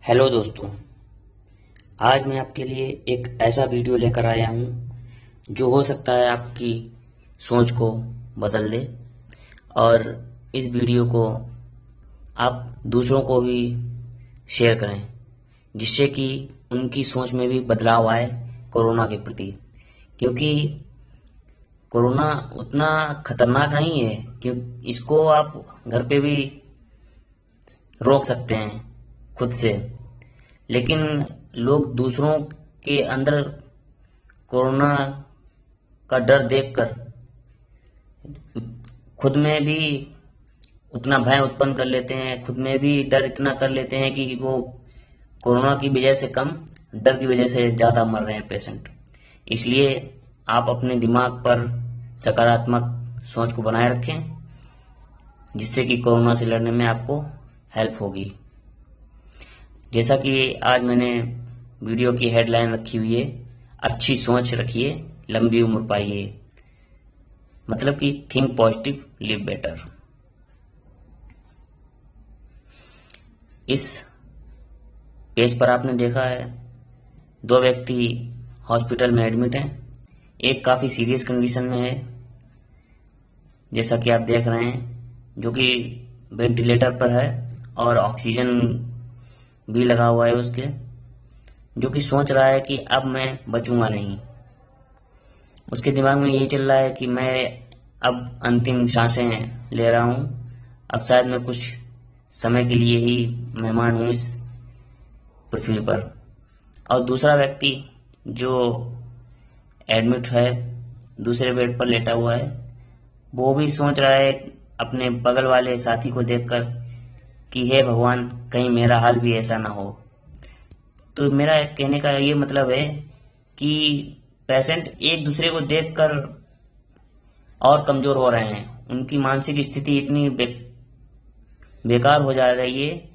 Hello दोस्तों। आज मैं आपके लिए एक ऐसा वीडियो लेकर आया हूं जो हो सकता है आपकी सोच को बदल दे। और इस वीडियो को आप दूसरों को भी शेयर करें जिससे कि उनकी सोच में भी बदलाव आए कोरोना के प्रति। क्योंकि कोरोना उतना खतरनाक नहीं है कि इसको आप घर पे भी रोक सकते हैं खुद से। लेकिन लोग दूसरों के अंदर कोरोना का डर देखकर खुद में भी उतना भय उत्पन्न कर लेते हैं, खुद में भी डर इतना कर लेते हैं कि वो कोरोना की वजह से कम, डर की वजह से ज्यादा मर रहे हैं पेशेंट। इसलिए आप अपने दिमाग पर सकारात्मक सोच को बनाए रखें जिससे कि कोरोना से लड़ने में आपको हेल्प होगी। जैसा कि आज मैंने वीडियो की हेडलाइन रखी हुई है, अच्छी सोच रखिए, लंबी उम्र पाइए। मतलब कि थिंक पॉजिटिव, लिव बेटर। इस पेज पर आपने देखा है दो व्यक्ति हॉस्पिटल में एडमिट हैं। एक काफी सीरियस कंडीशन में है जैसा कि आप देख रहे हैं, जो कि वेंटिलेटर पर है और ऑक्सीजन भी लगा हुआ है उसके, जो कि सोच रहा है कि अब मैं बचूंगा नहीं। उसके दिमाग में यही चल रहा है कि मैं अब अंतिम सांसें ले रहा हूं, अब शायद मैं कुछ समय के लिए ही मेहमान हूं इस पृथ्वी पर। और दूसरा व्यक्ति जो एडमिट है, दूसरे बेड पर लेटा हुआ है, वो भी सोच रहा है अपने बगल वाले साथी को देखकर कि हे भगवान, कहीं मेरा हाल भी ऐसा ना हो। तो मेरा कहने का ये मतलब है कि पेशेंट एक दूसरे को देखकर और कमजोर हो रहे हैं, उनकी मानसिक स्थिति इतनी बेकार हो जा रही है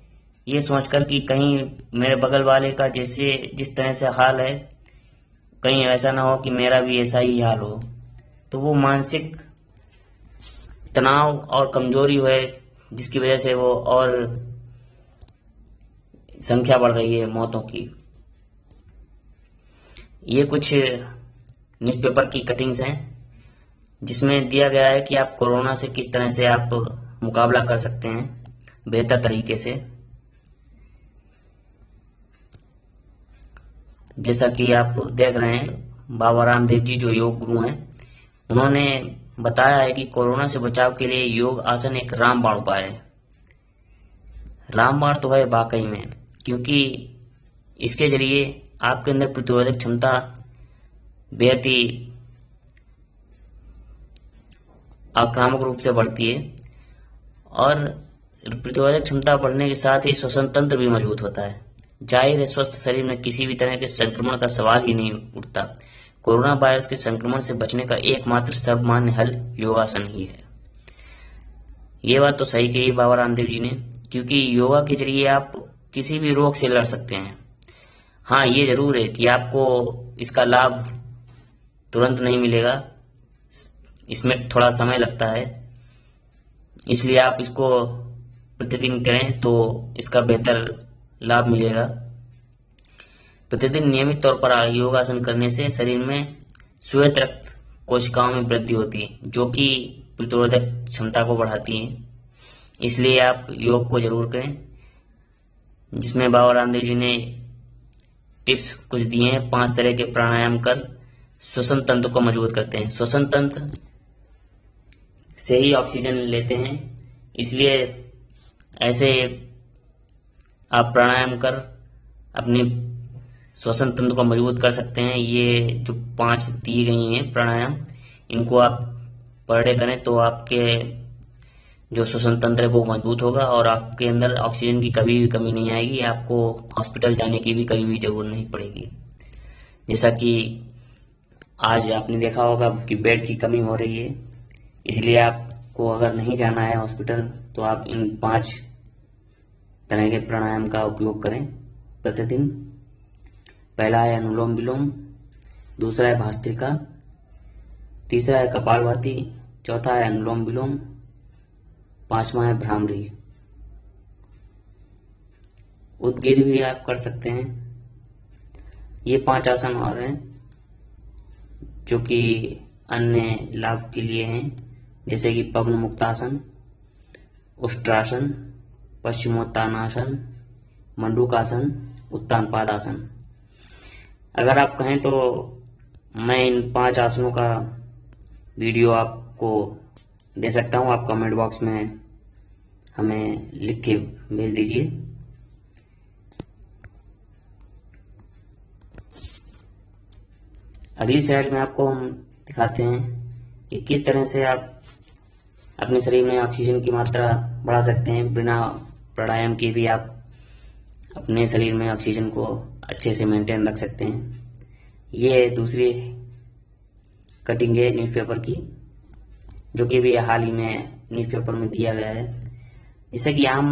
ये सोचकर कि कहीं मेरे बगल वाले का जिस तरह से हाल है, कहीं ऐसा ना हो कि मेरा भी ऐसा ही हाल हो। तो वो मानसिक तनाव और कमजोरी है जिसकी वजह से वो और संख्या बढ़ रही है मौतों की। ये कुछ न्यूज़पेपर की कटिंग्स हैं जिसमें दिया गया है कि आप कोरोना से किस तरह से आप मुकाबला कर सकते हैं बेहतर तरीके से। जैसा कि आप देख रहे हैं, बाबा रामदेव जी जो योग गुरु हैं, उन्होंने बताया है कि कोरोना से बचाव के लिए योग आसन एक रामबाण उपाय है। रामबाण तो है वाकई में, क्योंकि इसके जरिए आपके अंदर प्रतिरोधक क्षमता बेहद ही आक्रामक रूप से बढ़ती है और प्रतिरोधक क्षमता बढ़ने के साथ ही श्वसन तंत्र भी मजबूत होता है। जाहिर है, स्वस्थ शरीर में किसी भी तरह के संक्रमण का सवाल ही नहीं उठता। कोरोना वायरस के संक्रमण से बचने का एकमात्र सर्वमान्य हल योगासन ही है। ये बात तो सही कही बाबा रामदेव जी ने, क्योंकि योगा के जरिए आप किसी भी रोग से लड़ सकते हैं। हाँ, ये जरूर है कि आपको इसका लाभ तुरंत नहीं मिलेगा, इसमें थोड़ा समय लगता है। इसलिए आप इसको प्रतिदिन करें तो इसका बेहतर लाभ मिलेगा। प्रतिदिन नियमित तौर पर योगासन करने से शरीर में श्वेत रक्त कोशिकाओं में वृद्धि होती है, जो कि प्रतिरोधक क्षमता को बढ़ाती है। इसलिए आप योग को जरूर करें, जिसमें बाबा रामदेव जी ने टिप्स कुछ दिए हैं। 5 तरह के प्राणायाम कर श्वसन तंत्र को मजबूत करते हैं। श्वसन तंत्र से ही ऑक्सीजन लेते हैं, इसलिए ऐसे आप प्राणायाम कर अपने श्वसन तंत्र को मजबूत कर सकते हैं। ये जो 5 दी गई हैं प्राणायाम, इनको आप पर डे करें तो आपके जो श्वसन तंत्र है वो मजबूत होगा और आपके अंदर ऑक्सीजन की कभी भी कमी नहीं आएगी। आपको हॉस्पिटल जाने की भी कभी भी जरूरत नहीं पड़ेगी। जैसा कि आज आपने देखा होगा कि बेड की कमी हो रही है, इसलिए आपको अगर नहीं जाना है हॉस्पिटल तो आप इन 5 तरह के प्राणायाम का उपयोग करें प्रतिदिन। पहला है अनुलोम विलोम, दूसरा है भस्त्रिका, तीसरा है कपालभाति, चौथा है अनुलोम विलोम, 5वां है भ्रामरी। उद्गिर भी आप कर सकते हैं। ये 5 आसन और हैं जो कि अन्य लाभ के लिए हैं, जैसे कि पद्म मुक्तासन, उष्ट्रासन, पश्चिमोत्तानासन, मंडूकासन, उत्तान पादासन। अगर आप कहें तो मैं इन 5 आसनों का वीडियो आपको दे सकता हूं। आप कमेंट बॉक्स में हमें लिख के भेज दीजिए। अगली स्लाइड में आपको हम दिखाते हैं कि किस तरह से आप अपने शरीर में ऑक्सीजन की मात्रा बढ़ा सकते हैं। बिना प्राणायाम के भी आप अपने शरीर में ऑक्सीजन को अच्छे से मेंटेन रख सकते हैं। ये दूसरी कटिंग है न्यूज़पेपर की, जो कि भी हाल ही में न्यूज़पेपर में दिया गया है। जैसे कि आम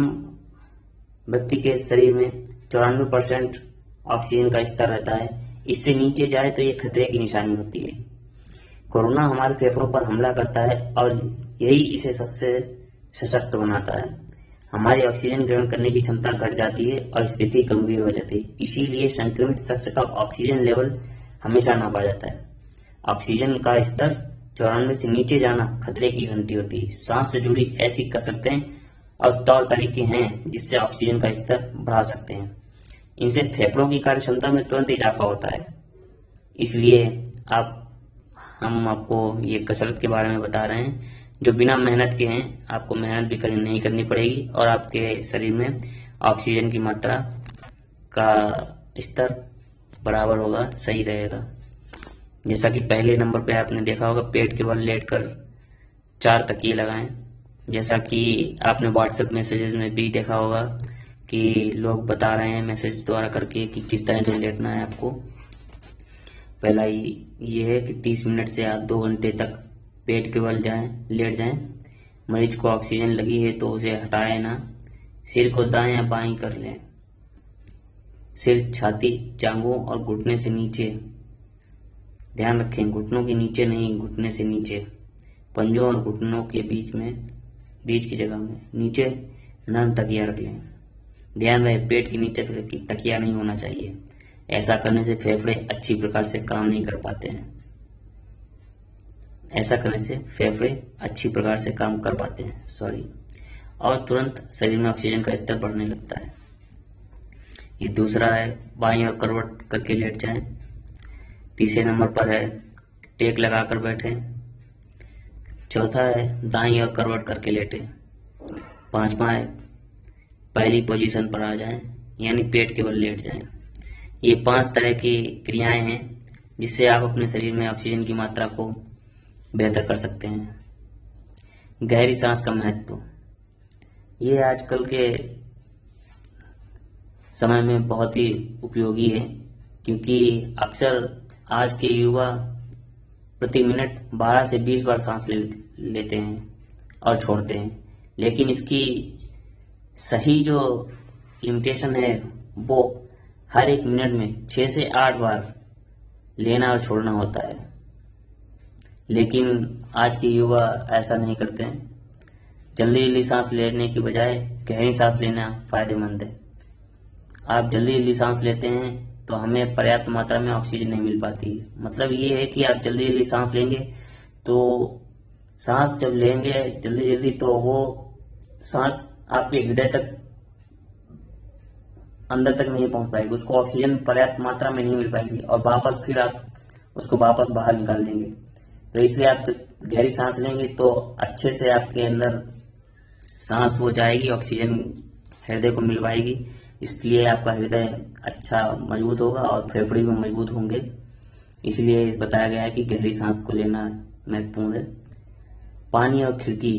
व्यक्ति के शरीर में 94% ऑक्सीजन का स्तर रहता है। इससे नीचे जाए तो ये खतरे की निशानी होती है। कोरोना हमारे फेफड़ों पर हमला करता है और यही इसे सबसे सशक्त बनाता है। हमारी ऑक्सीजन ग्रहण करने की क्षमता घट जाती है और स्थिति गंभीर हो जाती है। इसीलिए संक्रमित शख्स का ऑक्सीजन लेवल हमेशा नापा जाता है। ऑक्सीजन का स्तर 94 से नीचे जाना खतरे की घंटी होती है। सांस से जुड़ी ऐसी कसरतें और तौर तरीके हैं जिससे ऑक्सीजन का स्तर बढ़ा सकते हैं। इनसे फेफड़ों की कार्य क्षमता में तुरंत इजाफा होता है। इसलिए हम आपको ये कसरत के बारे में बता रहे हैं जो बिना मेहनत के हैं। आपको मेहनत भी नहीं करनी पड़ेगी और आपके शरीर में ऑक्सीजन की मात्रा का स्तर बराबर होगा, सही रहेगा। जैसा कि पहले नंबर पे आपने देखा होगा, पेट के बल लेटकर 4 तकिए लगाएं। जैसा कि आपने व्हाट्सएप मैसेजेस में भी देखा होगा कि लोग बता रहे हैं मैसेज द्वारा करके कि किस तरह से लेटना है आपको। पहला ये है कि 30 मिनट से आप 2 घंटे तक पेट के बल लेट जाएं। मरीज को ऑक्सीजन लगी है तो उसे हटाए ना। सिर को दाएं या बाएं कर लें। सिर, छाती, जांघों और घुटने से नीचे, ध्यान रखें घुटनों के नीचे नहीं, घुटने से नीचे। पंजों और घुटनों के बीच की जगह में नीचे नरम तकिया रख लें। ध्यान रहे पेट के नीचे तकिया नहीं होना चाहिए। ऐसा करने से फेफड़े अच्छी प्रकार से काम नहीं कर पाते हैं। और तुरंत शरीर में ऑक्सीजन का स्तर बढ़ने लगता है। ये दूसरा है, बाईं ओर करवट करके लेट जाएं। तीसरे नंबर पर है, टेक लगाकर बैठें। चौथा है, दाईं ओर करवट करके लेटें। 5वां है, पहली पोजीशन पर आ जाएं, यानी पेट के बल लेट जाएं। ये 5 तरह की क्रियाएं हैं जिससे आप अपने शरीर में ऑक्सीजन की मात्रा को बेहतर कर सकते हैं। गहरी सांस का महत्व, ये आजकल के समय में बहुत ही उपयोगी है, क्योंकि अक्सर आज के युवा प्रति मिनट 12 से 20 बार सांस लेते हैं और छोड़ते हैं। लेकिन इसकी सही जो लिमिटेशन है वो हर 1 मिनट में 6 से 8 बार लेना और छोड़ना होता है। लेकिन आज के युवा ऐसा नहीं करते हैं। जल्दी जल्दी सांस लेने की बजाय गहरी सांस लेना फायदेमंद है। आप जल्दी जल्दी सांस लेते हैं तो हमें पर्याप्त मात्रा में ऑक्सीजन नहीं मिल पाती। मतलब ये है कि आप जल्दी जल्दी सांस लेंगे तो सांस जब लेंगे जल्दी जल्दी तो वो सांस आपके हृदय तक, अंदर तक नहीं पहुंच पाएगी। उसको ऑक्सीजन पर्याप्त मात्रा में नहीं मिल पाएगी और वापस फिर आप उसको वापस बाहर निकाल देंगे। तो इसलिए आप गहरी सांस लेंगे तो अच्छे से आपके अंदर सांस हो जाएगी, ऑक्सीजन हृदय को मिल पाएगी। इसलिए आपका हृदय अच्छा मजबूत होगा और फेफड़े भी मजबूत होंगे। इसलिए बताया गया है कि गहरी सांस को लेना महत्वपूर्ण है। पानी और खिड़की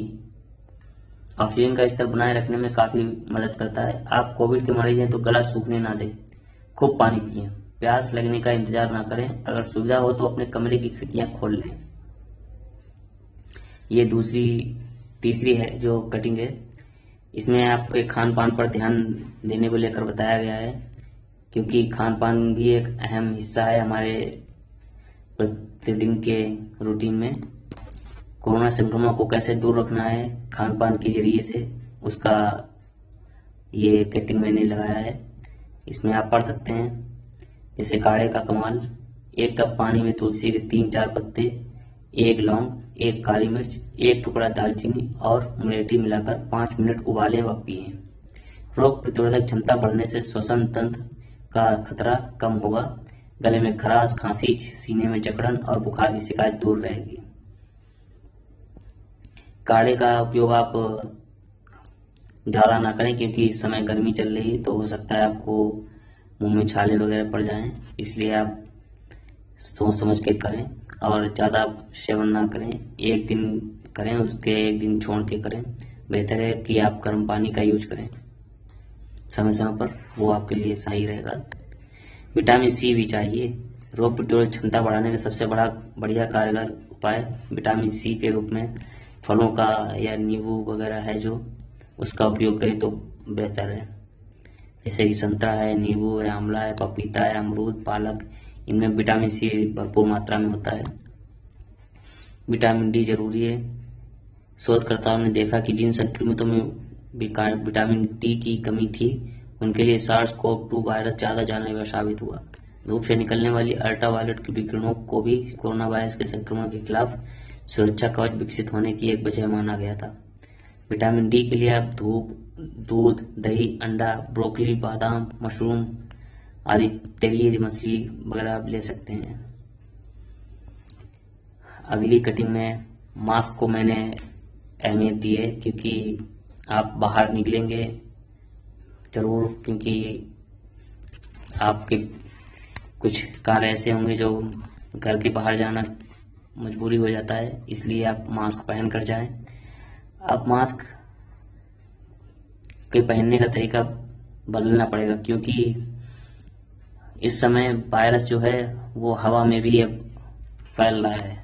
ऑक्सीजन का स्तर बनाए रखने में काफी मदद करता है। आप कोविड के मरीज हैं तो गला सूखने ना दें। खूब पानी पिएं। प्यास लगने का इंतजार ना करें। अगर सुविधा हो तो अपने कमरे की खिड़कियां खोल लें। ये तीसरी है जो कटिंग है, इसमें आपके खान पान पर ध्यान देने को लेकर बताया गया है, क्योंकि खान पान भी एक अहम हिस्सा है हमारे प्रतिदिन के रूटीन में। कोरोना संक्रमण को कैसे दूर रखना है खान पान के जरिए से, उसका ये कटिंग मैंने लगाया है। इसमें आप पढ़ सकते हैं जैसे काढ़े का कमाल, 1 कप पानी में तुलसी के 3-4 पत्ते, 1 लौंग, 1 काली मिर्च, 1 टुकड़ा दालचीनी और मुलेठी मिलाकर 5 मिनट उबालें व पिएं। रोग प्रतिरोधक क्षमता बढ़ने से श्वसन तंत्र का खतरा कम होगा, गले में खराश, खांसी, सीने में जकड़न और बुखार की शिकायत दूर रहेगी। काढ़े का उपयोग आप ज़्यादा ना करें क्योंकि इस समय गर्मी चल रही है, तो हो सकता है आपको मुंह में छाले वगैरह पड़ जाएं, इसलिए आप सोच समझ के करें और ज़्यादा सेवन ना करें। 1 दिन करें, उसके 1 दिन छोड़ के करें। बेहतर है कि आप गर्म पानी का यूज करें समय समय पर, वो आपके लिए सही रहेगा। विटामिन सी भी चाहिए। रोग प्रतिरोधक क्षमता बढ़ाने का सबसे बढ़िया कारगर उपाय विटामिन सी के रूप में फलों का या नींबू वगैरह है जो, उसका उपयोग करें तो बेहतर है। जैसे कि संतरा है, नींबू है, आंवला है, पपीता है, अमरूद, पालक, इनमें विटामिन सी भरपूर मात्रा में होता है। विटामिन डी जरूरी है। शोधकर्ताओं ने देखा कि जिन संक्रमितों में विटामिन डी की कमी थी उनके लिए SARS-CoV-2 वायरस ज्यादा जानलेवा साबित हुआ। धूप से निकलने वाली अल्ट्रावायलेट की विकिरणों को भी कोरोना वायरस के संक्रमण के खिलाफ सुरक्षा कवच विकसित होने की एक वजह माना गया था। विटामिन डी के लिए आप दूध, दही, अंडा, ब्रोकली, बादाम, मशरूम आदि तली मछली वगैरह ले सकते हैं। अगली कटिंग में मास्क को मैंने अहमियत दी है क्योंकि आप बाहर निकलेंगे जरूर, क्योंकि आपके कुछ कार्य ऐसे होंगे जो घर के बाहर जाना मजबूरी हो जाता है, इसलिए आप मास्क पहन कर जाएं। आप मास्क के पहनने का तरीका बदलना पड़ेगा क्योंकि इस समय वायरस जो है वो हवा में भी अब फैल रहा है।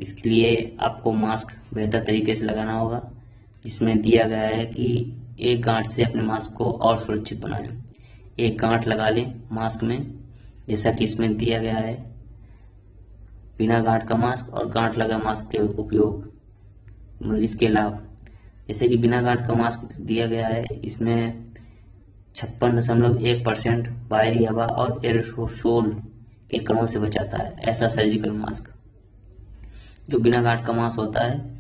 इसलिए आपको मास्क बेहतर तरीके से लगाना होगा। इसमें दिया गया है कि एक गांठ से अपने मास्क को और सुरक्षित बनाएं। एक गांठ लगा लें मास्क में, जैसा कि इसमें दिया गया है। बिना गांठ का मास्क और गांठ लगा मास्क के उपयोग, इसके लाभ, जैसे कि बिना गांठ का मास्क दिया गया है, इसमें 56.1% बाहरी हवा और एरोसोल के कणों से बचाता है। ऐसा सर्जिकल मास्क जो बिना गांठ का मास्क होता है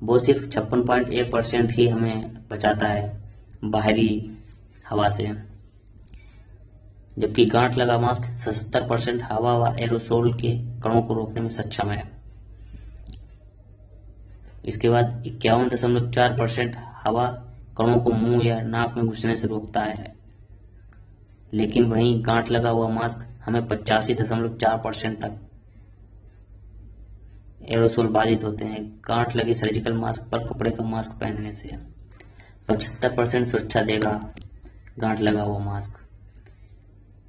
वो सिर्फ 56.1% ही हमें बचाता है बाहरी हवा से, जबकि गांठ लगा मास्क 77% हवा व एरोसोल के कणों को रोकने में सक्षम है। इसके बाद 51.4% हवा कणों को मुंह या नाक में घुसने से रोकता है, लेकिन वहीं गांठ लगा हुआ मास्क हमें 85.4% तक एरोसोल बाधित होते हैं गांठ लगे सर्जिकल मास्क पर कपड़े का मास्क पहनने से। 75% सुरक्षा देगा गांठ लगा हुआ मास्क।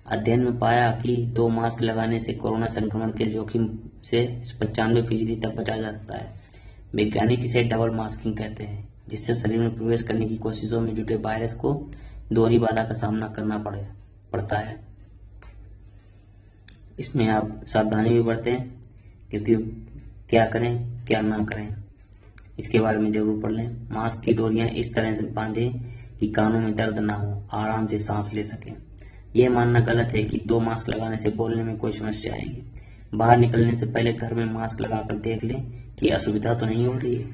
अध्ययन में पाया कि 2 मास्क लगाने से कोरोना संक्रमण के जोखिम से 95% तक बचा जा सकता है। वैज्ञानिक इसे डबल मास्किंग कहते हैं, जिससे शरीर में प्रवेश करने की कोशिशों में जुटे वायरस को दोहरी बाधा का सामना करना पड़ता है। इसमें आप सावधानी भी बरतें क्योंकि क्या करें क्या ना करें इसके बारे में जरूर पढ़ लें। मास्क की डोरियां इस तरह से बांधें कि कानों में दर्द ना हो, आराम से सांस ले सकें। यह मानना गलत है कि 2 मास्क लगाने से बोलने में कोई समस्या आएगी। बाहर निकलने से पहले घर में मास्क लगाकर देख लें कि असुविधा तो नहीं हो रही है।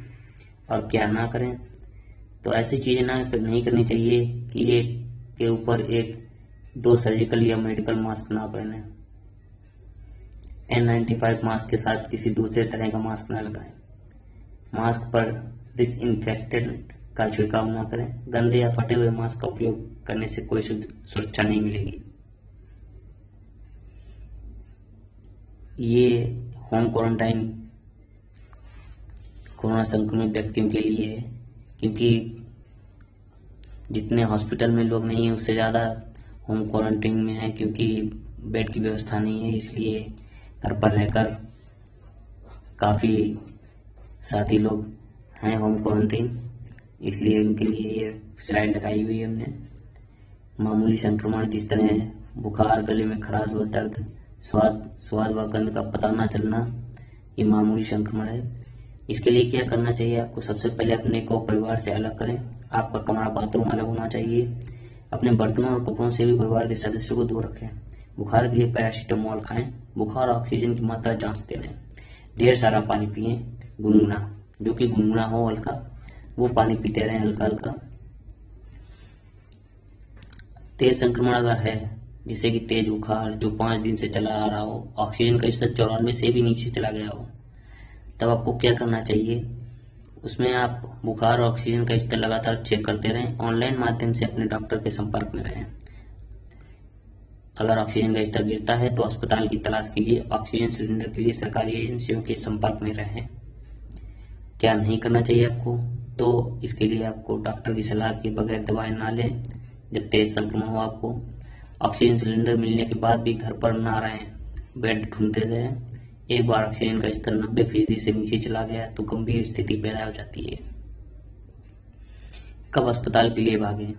और क्या ना करें तो ऐसी चीजें नहीं करनी चाहिए कि एक के ऊपर 2 सर्जिकल या मेडिकल मास्क ना पहने। N95 मास्क के साथ किसी दूसरे तरह का मास्क न लगाएं। मास्क पर डिसइंफेक्टेंट का छिड़काव न करें। गंदे या फटे हुए मास्क का उपयोग करने से कोई सुरक्षा नहीं मिलेगी। ये होम क्वारंटाइन कोरोना संक्रमित व्यक्तियों के लिए है, क्योंकि जितने हॉस्पिटल में लोग नहीं है उससे ज़्यादा होम क्वारंटाइन में है, क्योंकि बेड की व्यवस्था नहीं है। इसलिए घर पर रहकर काफ़ी साथी लोग हैं होम क्वारंटाइन, इसलिए उनके लिए ये स्लाइड लगाई हुई है हमने। मामूली संक्रमण जिस तरह बुखार, गले में खराश और दर्द, स्वाद व गंध का पता न चलना, ये मामूली संक्रमण है। इसके लिए क्या करना चाहिए आपको? सबसे पहले अपने को परिवार से अलग करें। आपका कमरा बाथरूम अलग होना चाहिए। अपने बर्तनों और कपड़ों से भी परिवार के सदस्यों को दूर रखें। बुखार के लिए पैरासीटामोल खाएं। बुखार और ऑक्सीजन की मात्रा जांचते रहें। ढेर सारा पानी पिएं। गुनगुना, जो कि गुनगुना हो हल्का, वो पानी पीते रहें हल्का हल्का। तेज संक्रमण अगर है, जैसे कि तेज बुखार जो 5 दिन से चला आ रहा हो, ऑक्सीजन का स्तर 94 से भी नीचे चला गया हो, तब आपको क्या करना चाहिए? उसमें आप बुखार और ऑक्सीजन का स्तर लगातार चेक करते रहें। ऑनलाइन माध्यम से अपने डॉक्टर के संपर्क में रहें। अगर ऑक्सीजन का स्तर गिरता है तो अस्पताल की तलाश कीजिए। ऑक्सीजन सिलेंडर के लिए सरकारी एजेंसियों के संपर्क में रहें। क्या नहीं करना चाहिए आपको? तो इसके लिए आपको डॉक्टर की सलाह के बगैर दवाएं ना लें जब तेज संक्रमण हो आपको। ऑक्सीजन सिलेंडर मिलने के बाद भी घर पर ना रहें, बेड ढूंढते रहें। एक बार ऑक्सीजन का स्तर 90% से नीचे चला गया तो गंभीर स्थिति पैदा हो जाती है। कब अस्पताल के लिए भागें?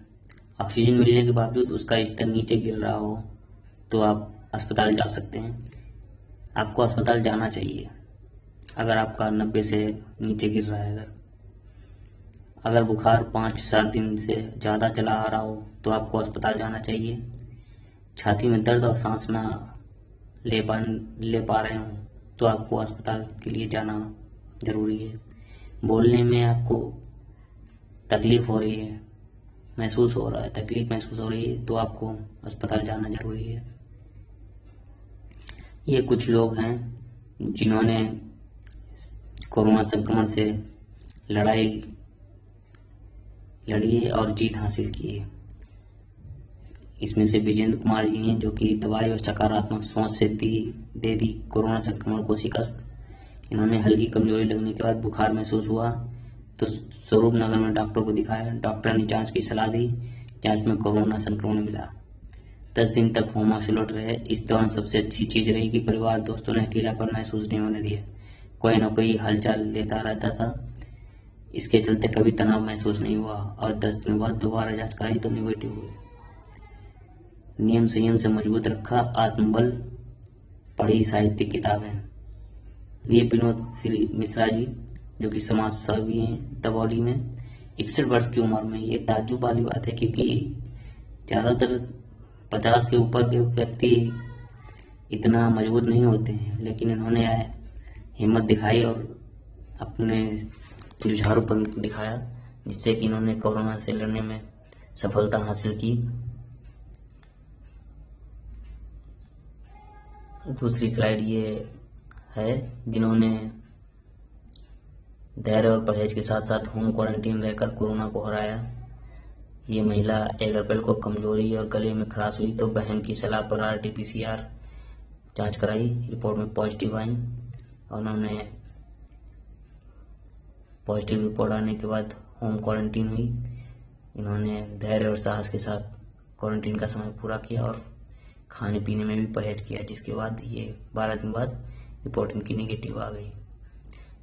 ऑक्सीजन मिलने के बावजूद उसका स्तर नीचे गिर रहा हो तो आप अस्पताल जा सकते हैं। आपको अस्पताल जाना चाहिए अगर आपका 90 से नीचे गिर रहा है। अगर बुखार 5-7 दिन से ज़्यादा चला आ रहा हो तो आपको अस्पताल जाना चाहिए। छाती में दर्द और सांस ना ले पा रहे हो तो आपको अस्पताल के लिए जाना जरूरी है। बोलने में आपको तकलीफ हो रही है, महसूस हो रहा है, तकलीफ महसूस हो रही है तो आपको अस्पताल जाना जरूरी है। ये कुछ लोग हैं जिन्होंने कोरोना संक्रमण से लड़ाई लड़ी है और जीत हासिल की है। इसमें से विजेंद्र कुमार जी हैं जो कि दवाई और सकारात्मक सोच से दे दी कोरोना संक्रमण को शिकस्त। इन्होंने हल्की कमजोरी लगने के बाद बुखार महसूस हुआ तो स्वरूप नगर में डॉक्टर को दिखाया। डॉक्टर ने जांच की सलाह दी। जांच में कोरोना संक्रमण मिला। 10 दिन तक होम आइसोलेट रहे। इस दौरान सबसे अच्छी चीज रही कि परिवार दोस्तों ने अकेलापन महसूस नहीं होने दिया। कोई न कोई हालचाल लेता रहता था। इसके चलते कभी तनाव महसूस नहीं हुआ और 10 दिन बाद दोबारा जांच कराई तो निगेटिव हुई। नियम संयम से मजबूत रखा। आत्मबल, पढ़ी साहित्य किताबें। ये विनोद मिश्रा जी जो कि समाज सेवी हैं दबौली में, 61 वर्ष की उम्र में। ये ताज्जुब वाली बात है क्योंकि ज्यादातर 50 के ऊपर के व्यक्ति इतना मजबूत नहीं होते हैं, लेकिन इन्होंने हिम्मत दिखाई और अपने जुझारूपन दिखाया जिससे कि इन्होंने कोरोना से लड़ने में सफलता हासिल की। दूसरी स्लाइड ये है जिन्होंने धैर्य और परहेज के साथ साथ होम क्वारंटीन रहकर कोरोना को हराया। ये महिला 1 अप्रैल को कमजोरी और गले में खराश हुई तो बहन की सलाह पर RT-PCR जांच कराई। रिपोर्ट में पॉजिटिव आई और उन्होंने पॉजिटिव रिपोर्ट आने के बाद होम क्वारंटीन हुई। इन्होंने धैर्य और साहस के साथ क्वारंटीन का समय पूरा किया और खाने पीने में भी परहेज किया, जिसके बाद ये 12 दिन बाद रिपोर्ट इनकी निगेटिव आ गई।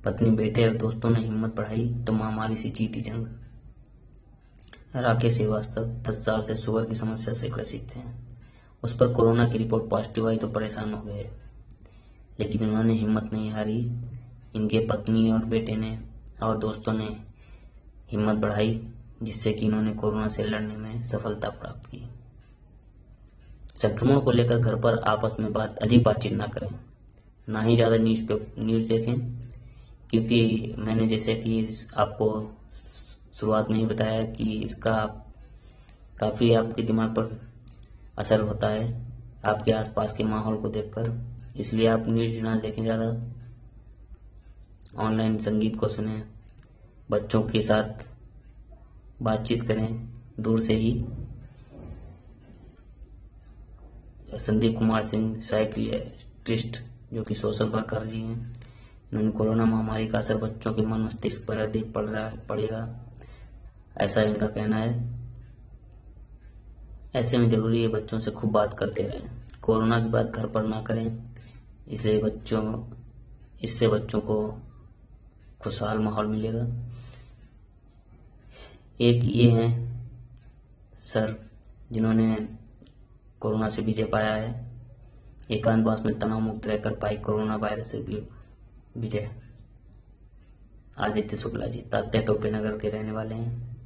पत्नी, बेटे और दोस्तों ने हिम्मत बढ़ाई तो महामारी से जीती जंग। राकेश श्रीवास्तव 10 साल से शुगर की समस्या से ग्रसित हैं। उस पर कोरोना की रिपोर्ट पॉजिटिव आई तो परेशान हो गए, लेकिन उन्होंने हिम्मत नहीं हारी। इनके पत्नी और बेटे ने और दोस्तों ने हिम्मत बढ़ाई जिससे कि इन्होंने कोरोना से लड़ने में सफलता प्राप्त की। संक्रमण को लेकर घर पर आपस में अधिक बातचीत ना करें, ना ही ज्यादा न्यूज देखें, क्योंकि मैंने जैसे कि आपको शुरुआत में ही बताया कि इसका काफी आपके दिमाग पर असर होता है आपके आसपास के माहौल को देखकर। इसलिए आप न्यूज ना देखें ज्यादा, ऑनलाइन संगीत को सुनें, बच्चों के साथ बातचीत करें दूर से ही। संदीप कुमार सिंह साइकियाट्रिस्ट जो कि सोशल वर्कर जी हैं, इन्होंने कोरोना महामारी का असर बच्चों के मन मस्तिष्क पर अधिक पड़ेगा, ऐसा इनका कहना है। ऐसे में जरूरी है बच्चों से खूब बात करते रहें। कोरोना की बात घर पर ना करें, इससे बच्चों को खुशहाल माहौल मिलेगा। एक ये हैं सर जिन्होंने कोरोना से विजय पाया है। एकांतवास में तनाव मुक्त रहकर पाई कोरोना वायरस से विजय। आदित्य शुक्ला जी तात्या टोपे नगर के रहने वाले हैं।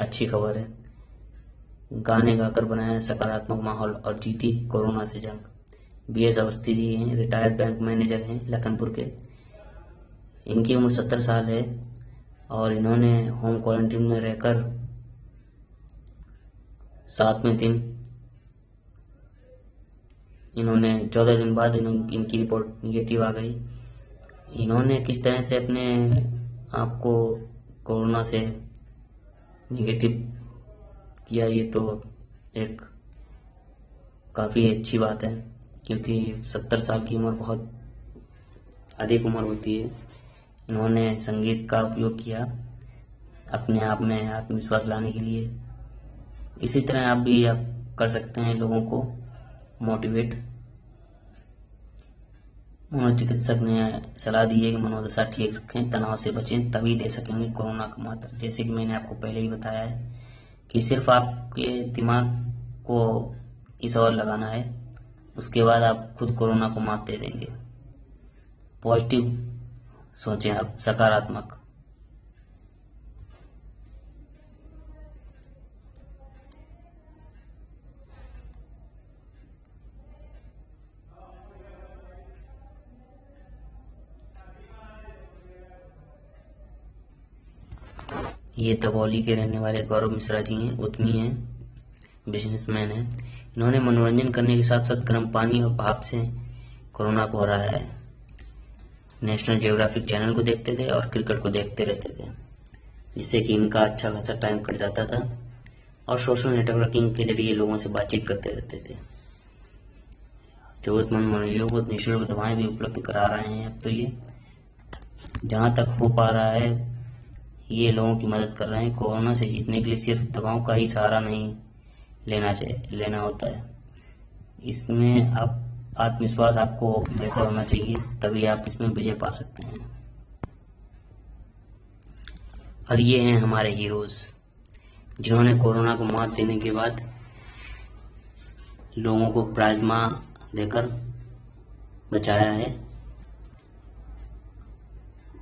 अच्छी खबर है। गाने गाकर बनाया सकारात्मक माहौल और जीती कोरोना से जंग। BS अवस्थी जी हैं, रिटायर्ड बैंक मैनेजर हैं लखनपुर के। इनकी उम्र 70 साल है और इन्होंने होम क्वारंटीन में रहकर 7वें दिन इन्होंने 14 दिन बाद इनकी रिपोर्ट निगेटिव आ गई। इन्होंने किस तरह से अपने आप को कोरोना से निगेटिव किया, ये तो एक काफ़ी अच्छी बात है, क्योंकि 70 साल की उम्र बहुत अधिक उम्र होती है। इन्होंने संगीत का उपयोग किया अपने आप में आत्मविश्वास लाने के लिए। इसी तरह आप भी कर सकते हैं लोगों को मोटिवेट। मनोचिकित्सक ने सलाह दी है कि मनोदशा ठीक रखें, तनाव से बचें, तभी दे सकेंगे कोरोना का मात। जैसे कि मैंने आपको पहले ही बताया है कि सिर्फ आपके दिमाग को इस ओर लगाना है, उसके बाद आप खुद कोरोना को मात दे देंगे। पॉजिटिव सोचें आप, सकारात्मक। ये तबौली के रहने वाले गौरव मिश्रा जी हैं, उद्यमी हैं, बिजनेसमैन हैं। इन्होंने मनोरंजन करने के साथ साथ गर्म पानी और भाप से कोरोना को हराया है। नेशनल ज्योग्राफिक चैनल को देखते थे और क्रिकेट को देखते रहते थे, जिससे कि इनका अच्छा खासा टाइम कट जाता था और सोशल नेटवर्किंग के जरिए लोगों से बातचीत करते रहते थे। जरूरतमंद मरीजों को निःशुल्क दवाएं भी उपलब्ध करा रहे हैं। अब तो ये जहां तक हो पा रहा है ये लोगों की मदद कर रहे हैं। कोरोना से जीतने के लिए सिर्फ दवाओं का ही सहारा नहीं लेना होता है। इसमें आप आत्मविश्वास आपको बेहतर होना चाहिए, तभी आप इसमें विजय पा सकते हैं। और ये हैं हमारे हीरोज, जिन्होंने कोरोना को मात देने के बाद लोगों को प्लाज्मा देकर बचाया है,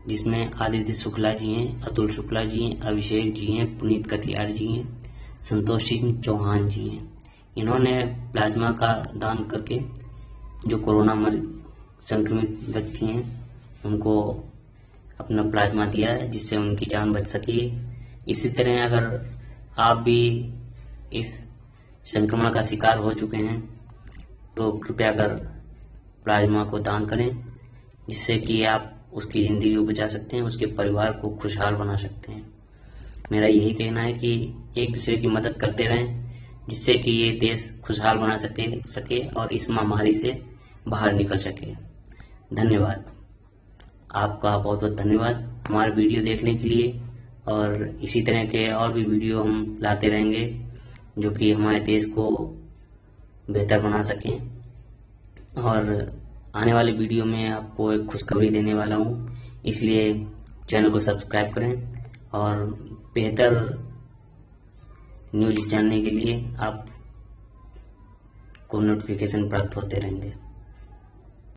जिसमें आदित्य शुक्ला जी हैं, अतुल शुक्ला जी हैं, अभिषेक जी हैं, पुनीत कटियार जी हैं, संतोष सिंह चौहान जी हैं। इन्होंने प्लाज्मा का दान करके जो कोरोना संक्रमित व्यक्ति हैं उनको अपना प्लाज्मा दिया है, जिससे उनकी जान बच सकी। इसी तरह अगर आप भी इस संक्रमण का शिकार हो चुके हैं तो कृपया कर प्लाज्मा को दान करें, जिससे कि आप उसकी ज़िंदगी को बचा सकते हैं, उसके परिवार को खुशहाल बना सकते हैं। मेरा यही कहना है कि एक दूसरे की मदद करते रहें, जिससे कि ये देश खुशहाल बना सके और इस महामारी से बाहर निकल सके। धन्यवाद, आपका बहुत बहुत धन्यवाद हमारे वीडियो देखने के लिए। और इसी तरह के और भी वीडियो हम लाते रहेंगे जो कि हमारे देश को बेहतर बना सकें। और आने वाले वीडियो में आपको एक खुशखबरी देने वाला हूँ, इसलिए चैनल को सब्सक्राइब करें और बेहतर न्यूज़ जानने के लिए आपको नोटिफिकेशन प्राप्त होते रहेंगे।